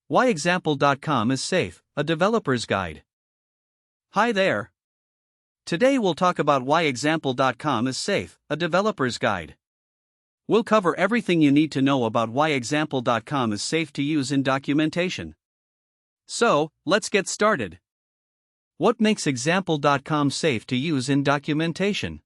Why example.com is safe, a developer's guide. Hi there. Today we'll talk about why example.com is safe, a developer's guide. We'll cover everything you need to know about why example.com is safe to use in documentation. So, let's get started. What makes example.com safe to use in documentation?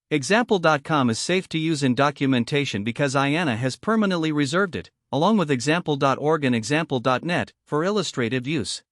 Example.com is safe to use in documentation because IANA has permanently reserved it, along with example.org and example.net, for illustrative use.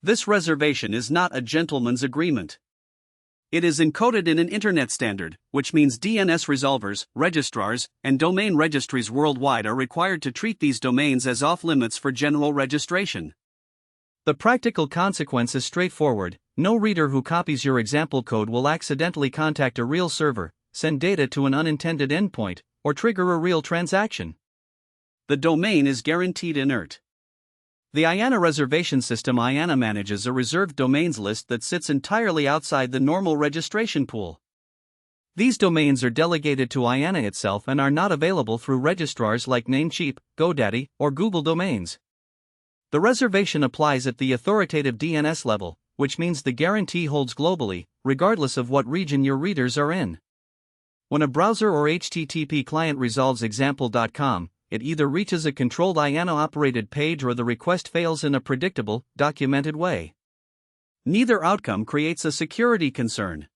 This reservation is not a gentleman's agreement. It is encoded in an internet standard, which means DNS resolvers, registrars, and domain registries worldwide are required to treat these domains as off-limits for general registration. The practical consequence is straightforward: no reader who copies your example code will accidentally contact a real server, send data to an unintended endpoint, or trigger a real transaction. The domain is guaranteed inert. The IANA reservation system IANA manages a reserved domains list that sits entirely outside the normal registration pool. These domains are delegated to IANA itself and are not available through registrars like Namecheap, GoDaddy, or Google Domains. The reservation applies at the authoritative DNS level, which means the guarantee holds globally, regardless of what region your readers are in. When a browser or HTTP client resolves example.com, it either reaches a controlled IANA-operated page or the request fails in a predictable, documented way. Neither outcome creates a security concern.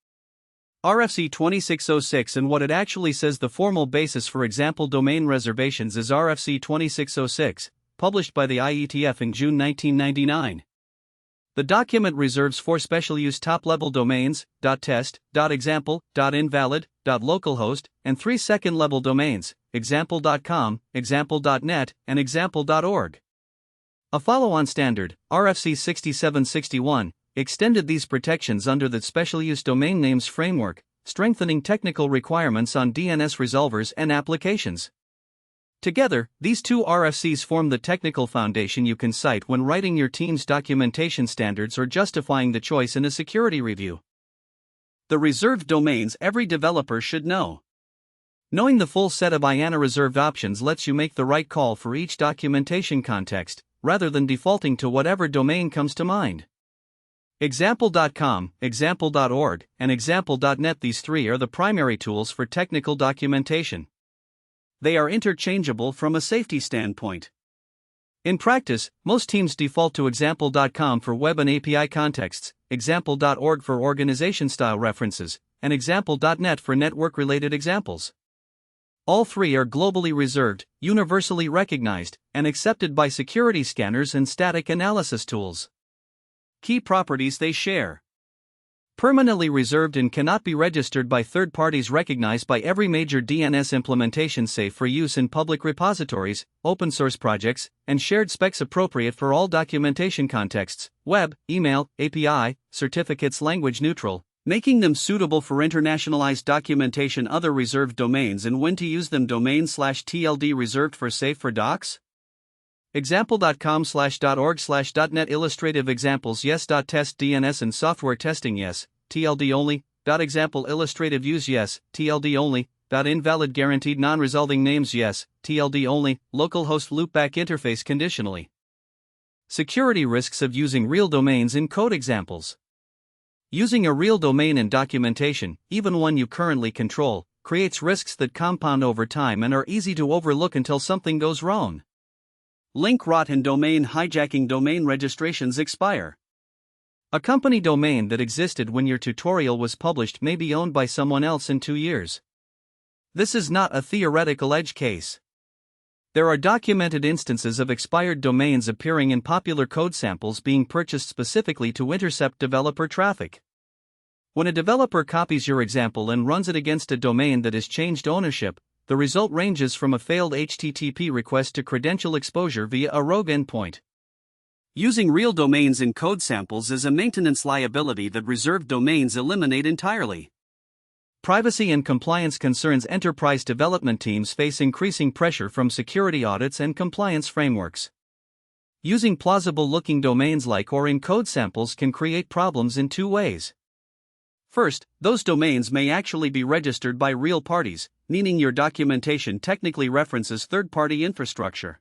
RFC 2606 and what it actually says. The formal basis for example domain reservations is RFC 2606, published by the IETF in June 1999. The document reserves 4 special-use top-level domains, .test, .example, .invalid, .localhost, and 3 second-level domains, example.com, example.net, and example.org. A follow-on standard, RFC 6761, extended these protections under the Special-Use Domain Names Framework, strengthening technical requirements on DNS resolvers and applications. Together, these two RFCs form the technical foundation you can cite when writing your team's documentation standards or justifying the choice in a security review. The reserved domains every developer should know. Knowing the full set of IANA reserved options lets you make the right call for each documentation context, rather than defaulting to whatever domain comes to mind. Example.com, example.org, and example.net. These 3 are the primary tools for technical documentation. They are interchangeable from a safety standpoint. In practice, most teams default to example.com for web and API contexts, example.org for organization-style references, and example.net for network-related examples. All 3 are globally reserved, universally recognized, and accepted by security scanners and static analysis tools. Key properties they share: permanently reserved and cannot be registered by third parties, recognized by every major DNS implementation, safe for use in public repositories, open source projects, and shared specs, appropriate for all documentation contexts, web, email, API, certificates, language neutral, making them suitable for internationalized documentation. Other reserved domains and when to use them. Domain/TLD reserved for safe for docs. Example.com/.org/.net. Illustrative examples yes. Test DNS and software testing yes, TLD only. Example illustrative use yes, TLD only. Invalid guaranteed non-resolving names yes, TLD only. Localhost loopback interface conditionally. Security risks of using real domains in code examples. Using a real domain in documentation, even one you currently control, creates risks that compound over time and are easy to overlook until something goes wrong. Link rot and domain hijacking. Domain registrations expire. A company domain that existed when your tutorial was published may be owned by someone else in 2 years. This is not a theoretical edge case. There are documented instances of expired domains appearing in popular code samples being purchased specifically to intercept developer traffic. When a developer copies your example and runs it against a domain that has changed ownership, the result ranges from a failed HTTP request to credential exposure via a rogue endpoint. Using real domains in code samples is a maintenance liability that reserved domains eliminate entirely. Privacy and compliance concerns. Enterprise development teams face increasing pressure from security audits and compliance frameworks. Using plausible-looking domains like or in code samples can create problems in 2 ways. First, those domains may actually be registered by real parties, meaning your documentation technically references third-party infrastructure.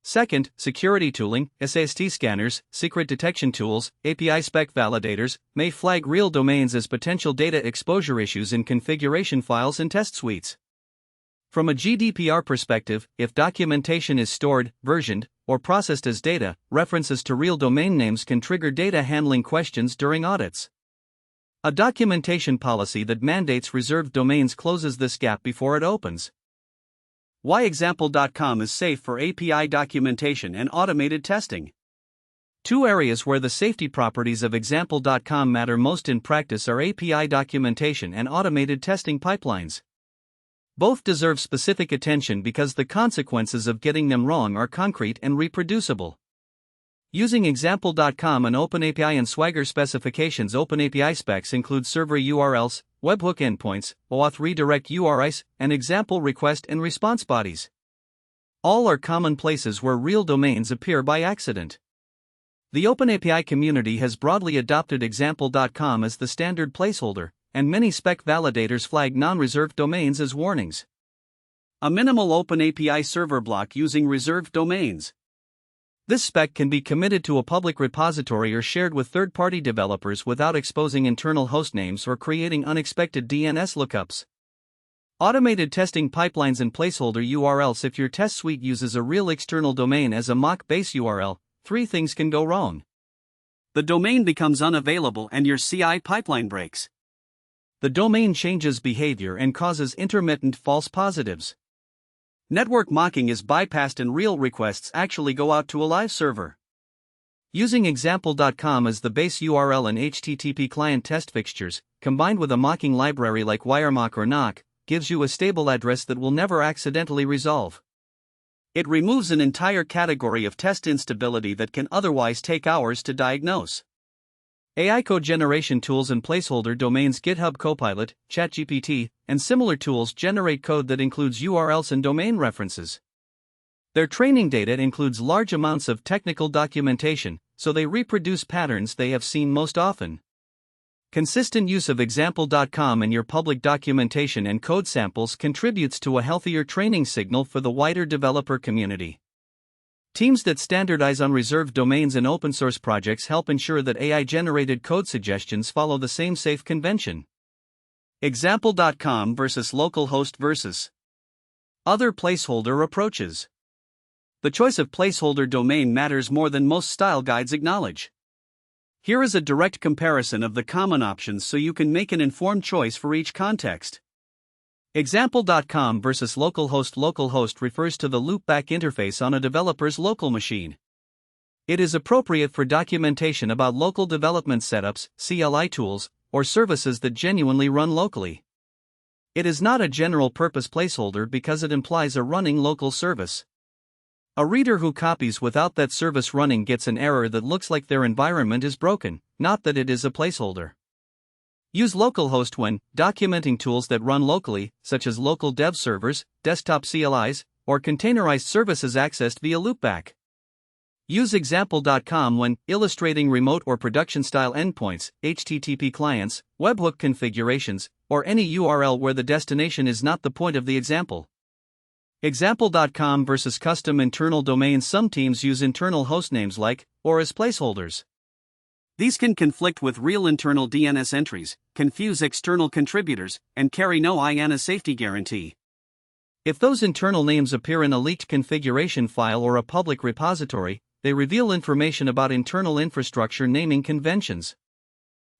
Second, security tooling, SAST scanners, secret detection tools, API spec validators may flag real domains as potential data exposure issues in configuration files and test suites. From a GDPR perspective, if documentation is stored, versioned, or processed as data, references to real domain names can trigger data handling questions during audits. A documentation policy that mandates reserved domains closes this gap before it opens. Why example.com is safe for API documentation and automated testing. Two areas where the safety properties of example.com matter most in practice are API documentation and automated testing pipelines. Both deserve specific attention because the consequences of getting them wrong are concrete and reproducible. Using example.com and OpenAPI and Swagger specifications. OpenAPI specs include server URLs, webhook endpoints, OAuth redirect URIs, and example request and response bodies. All are common places where real domains appear by accident. The OpenAPI community has broadly adopted example.com as the standard placeholder, and many spec validators flag non-reserved domains as warnings. A minimal OpenAPI server block using reserved domains. This spec can be committed to a public repository or shared with third-party developers without exposing internal hostnames or creating unexpected DNS lookups. Automated testing pipelines and placeholder URLs. If your test suite uses a real external domain as a mock base URL, three things can go wrong. The domain becomes unavailable and your CI pipeline breaks. The domain changes behavior and causes intermittent false positives. Network mocking is bypassed and real requests actually go out to a live server. Using example.com as the base URL and HTTP client test fixtures, combined with a mocking library like WireMock or Knock, gives you a stable address that will never accidentally resolve. It removes an entire category of test instability that can otherwise take hours to diagnose. AI code generation tools and placeholder domains. GitHub Copilot, ChatGPT, and similar tools generate code that includes URLs and domain references. Their training data includes large amounts of technical documentation, so they reproduce patterns they have seen most often. Consistent use of example.com in your public documentation and code samples contributes to a healthier training signal for the wider developer community. Teams that standardize on reserved domains in open source projects help ensure that AI-generated code suggestions follow the same safe convention. Example.com versus localhost versus other placeholder approaches. The choice of placeholder domain matters more than most style guides acknowledge. Here is a direct comparison of the common options so you can make an informed choice for each context. Example.com versus localhost. Localhost refers to the loopback interface on a developer's local machine. It is appropriate for documentation about local development setups, CLI tools, or services that genuinely run locally. It is not a general-purpose placeholder because it implies a running local service. A reader who copies without that service running gets an error that looks like their environment is broken, not that it is a placeholder. Use localhost when documenting tools that run locally, such as local dev servers, desktop CLIs, or containerized services accessed via loopback. Use example.com when illustrating remote or production-style endpoints, HTTP clients, webhook configurations, or any URL where the destination is not the point of the example. Example.com versus custom internal domains. Some teams use internal hostnames like, or as placeholders. These can conflict with real internal DNS entries, confuse external contributors, and carry no IANA safety guarantee. If those internal names appear in a leaked configuration file or a public repository, they reveal information about internal infrastructure naming conventions.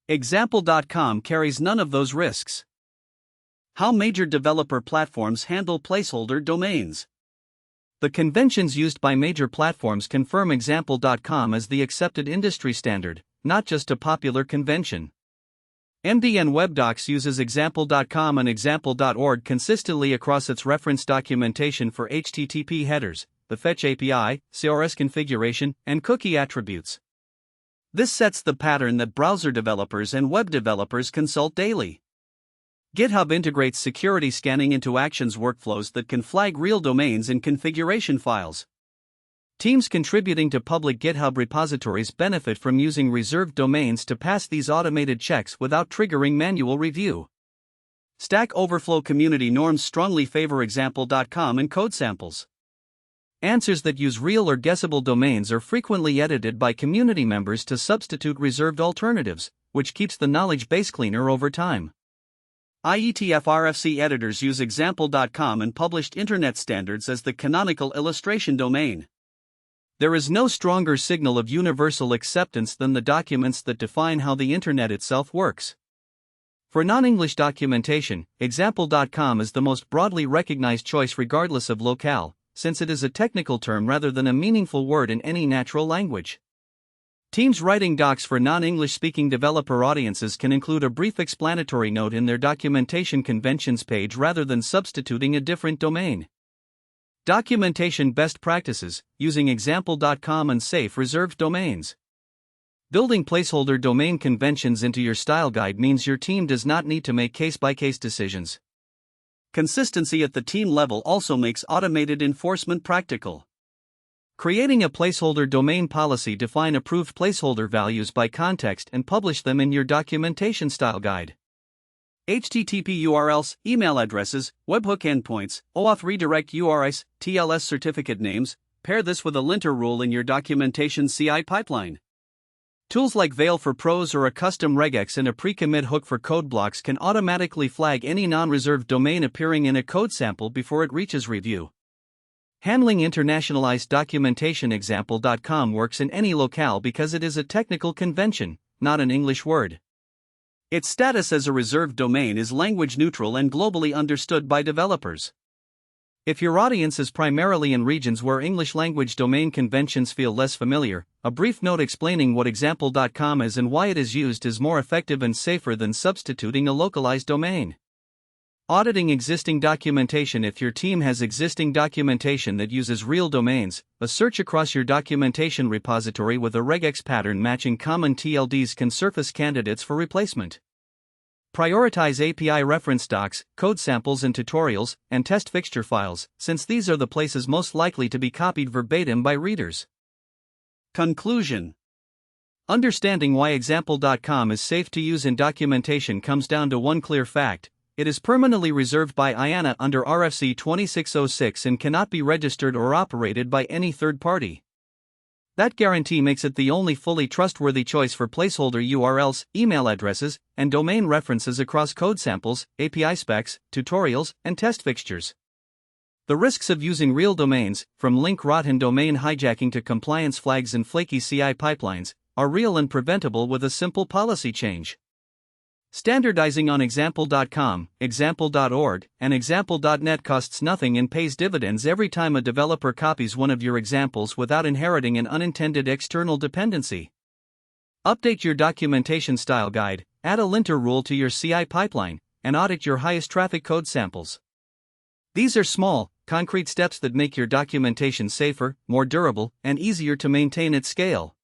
Example.com carries none of those risks. How major developer platforms handle placeholder domains. The conventions used by major platforms confirm example.com as the accepted industry standard, not just a popular convention. MDN WebDocs uses example.com and example.org consistently across its reference documentation for HTTP headers, the Fetch API, CRS configuration, and cookie attributes. This sets the pattern that browser developers and web developers consult daily. GitHub integrates security scanning into Actions workflows that can flag real domains in configuration files. Teams contributing to public GitHub repositories benefit from using reserved domains to pass these automated checks without triggering manual review. Stack Overflow community norms strongly favor example.com and code samples. Answers that use real or guessable domains are frequently edited by community members to substitute reserved alternatives, which keeps the knowledge base cleaner over time. IETF-RFC editors use example.com and published Internet standards as the canonical illustration domain. There is no stronger signal of universal acceptance than the documents that define how the Internet itself works. For non-English documentation, example.com is the most broadly recognized choice regardless of locale, since it is a technical term rather than a meaningful word in any natural language. Teams writing docs for non-English speaking developer audiences can include a brief explanatory note in their documentation conventions page rather than substituting a different domain. Documentation best practices, using example.com and safe reserved domains. Building placeholder domain conventions into your style guide means your team does not need to make case-by-case decisions. Consistency at the team level also makes automated enforcement practical. Creating a placeholder domain policy. Define approved placeholder values by context and publish them in your documentation style guide. HTTP URLs, email addresses, webhook endpoints, OAuth redirect URIs, TLS certificate names. Pair this with a linter rule in your documentation CI pipeline. Tools like Veil for Pros or a custom regex and a pre-commit hook for code blocks can automatically flag any non-reserved domain appearing in a code sample before it reaches review. Handling internationalized documentation. Example.com works in any locale because it is a technical convention, not an English word. Its status as a reserved domain is language neutral and globally understood by developers. If your audience is primarily in regions where English language domain conventions feel less familiar, a brief note explaining what example.com is and why it is used is more effective and safer than substituting a localized domain. Auditing existing documentation. If your team has existing documentation that uses real domains, a search across your documentation repository with a regex pattern matching common TLDs can surface candidates for replacement. Prioritize API reference docs, code samples and tutorials, and test fixture files, since these are the places most likely to be copied verbatim by readers. Conclusion: understanding why example.com is safe to use in documentation comes down to one clear fact: it is permanently reserved by IANA under RFC 2606 and cannot be registered or operated by any third party. That guarantee makes it the only fully trustworthy choice for placeholder URLs, email addresses, and domain references across code samples, API specs, tutorials, and test fixtures. The risks of using real domains, from link rot and domain hijacking to compliance flags and flaky CI pipelines, are real and preventable with a simple policy change. Standardizing on example.com, example.org, and example.net costs nothing and pays dividends every time a developer copies one of your examples without inheriting an unintended external dependency. Update your documentation style guide, add a linter rule to your CI pipeline, and audit your highest traffic code samples. These are small, concrete steps that make your documentation safer, more durable, and easier to maintain at scale.